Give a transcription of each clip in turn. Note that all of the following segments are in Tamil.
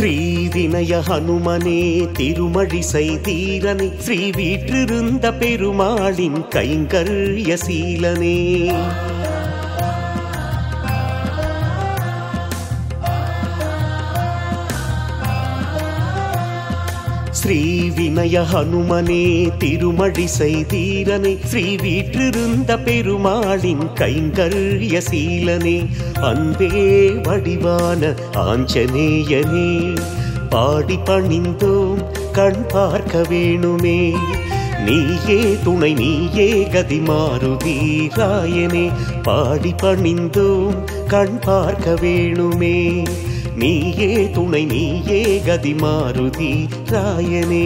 ஸ்ரீ வினய ஹனுமனே திருமழிசை தீரனே ஸ்ரீ வீற்றிருந்த பெருமாளின் கைங்கர்ய சீலனே ஸ்ரீ வினய ஹனுமனே திருமழிசை தீரனே ஸ்ரீ வீற்றிருந்த பெருமாளின் கைங்கர்ய சீலனே அன்பே வடிவான ஆஞ்சநேயனே பாடி பணிந்தோம் கண் பார்க்க வேணுமே நீயே துணை நீயே கதி மாருதீராயனே பாடி பணிந்தோம் கண் பார்க்க வேணுமே நீயே துணை நீயே கதி மாருதீராயனே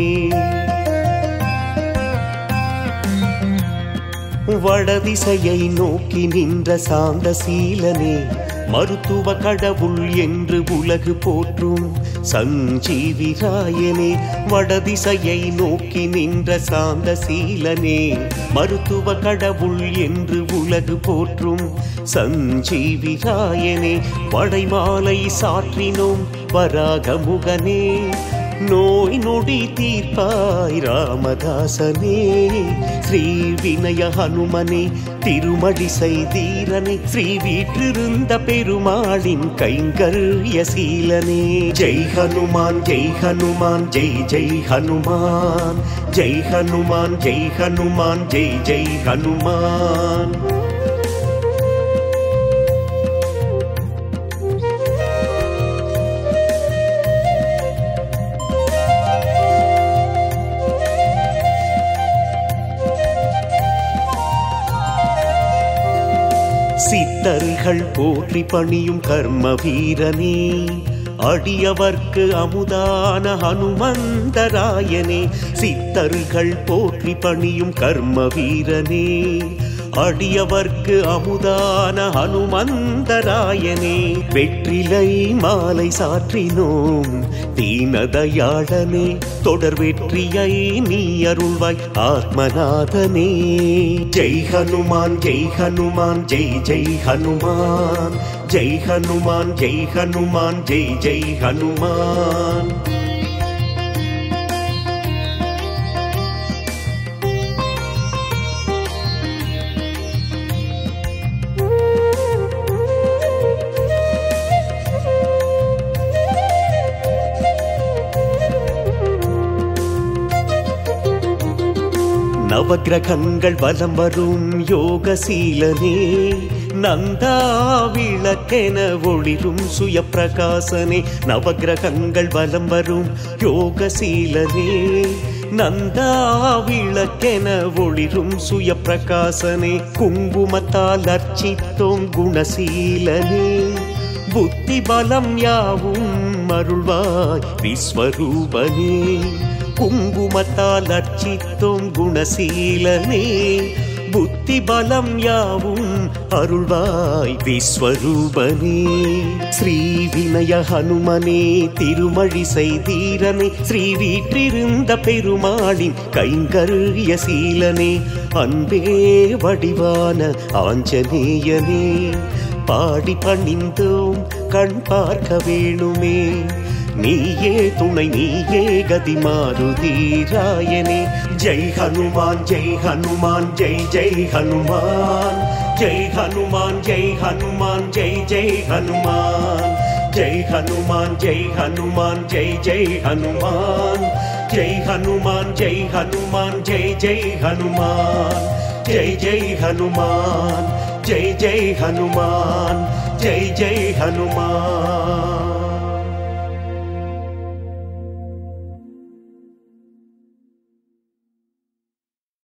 வடதிசையை நோக்கி நின்ற சாந்த சீலனே மருத்துவ கடவுள் என்று உலகு போற்றும் சஞ்சீவிராயனே வடதிசையை நோக்கி நின்ற சாந்த சீலனே மருத்துவ கடவுள் என்று உலகு போற்றும் சஞ்சீவிராயனே வடைமாலை சாற்றினோம் வராகமுகனே நோய் நொடி தீர்ப்பாய் ராமதாசனே ஸ்ரீ வினய ஹனுமனே திருமழிசை தீரனே ஸ்ரீ வீற்றிருந்த பெருமாளின் கைங்கர்ய சீலனே ஜெய் ஹனுமான் ஜெய் ஹனுமான் ஜெய் ஜெய் ஹனுமான் ஜெய் ஹனுமான் ஜெய் ஹனுமான் ஜெய் ஜெய் ஹனுமான் சித்தர்கள் போற்றி பணியும் கர்ம வீரனே அடியவர்க்கு அமுதான ஹனுமந்தராயனே சித்தர்கள் போற்றி பணியும் கர்ம வீரனே அடியவர்க்கு அமுதான ஹனுமந்தராயனே வெற்றிலை மாலை சாற்றினோம் தீனதயாளனே தொடர் வெற்றியை நீ அருள்வாய் ஆத்மநாதனே ஜெய் ஹனுமான் ஜெய் ஹனுமான் ஜெய் ஜெய் ஹனுமான் ஜெய் ஹனுமான் ஜெய் ஹனுமான் ஜெய் ஜெய் ஹனுமான் நவக்கிரகங்கள் வலம் வரும் யோகசீலனே நந்தா விளக்கென ஒளிரும் சுய பிரகாசனே நவக்கிரகங்கள் வலம் வரும் யோகசீலனே நந்தா விளக்கென ஒளிரும் சுய பிரகாசனே குங்குமத்தால் அர்ச்சித்தோம் குணசீலனே புத்தி பலம் யாவும் அருள்வாய் விஸ்வரூபனே குங்குமத்தால் அர்ச்சித்தோம் குணசீலனே புத்தி பலம் யாவும் அருள்வாய் விஸ்வரூபனே ஸ்ரீ வினய ஹனுமனே திருமழிசை தீரனே ஸ்ரீ வீற்றிருந்த பெருமாளின் கைங்கர்ய சீலனே அன்பே வடிவான ஆஞ்சநேயனே பாடி பணிந்தோம் கண் பார்க்க வேணுமே நீயே துணை நீயே கதி மாருதீராயனே ஜெய் ஹனுமான் ஜெய் ஹனுமான் ஜெய் ஜெய் ஹனுமான் ஜெய் ஹனுமான் ஜெய் ஹனுமான் ஜெய் ஜெய் ஹனுமான் ஜெய் ஹனுமான் ஜெய் ஹனுமான் ஜெய் ஜெய் ஹனுமான் ஜெய் ஹனுமான் ஜெய் ஹனுமான் ஜெய் ஜெய் ஹனுமான் ஜெய் ஜெய் ஹனுமான் ஜெய் ஜெய் ஹனுமான் ஜெய் ஜெய் ஹனுமான்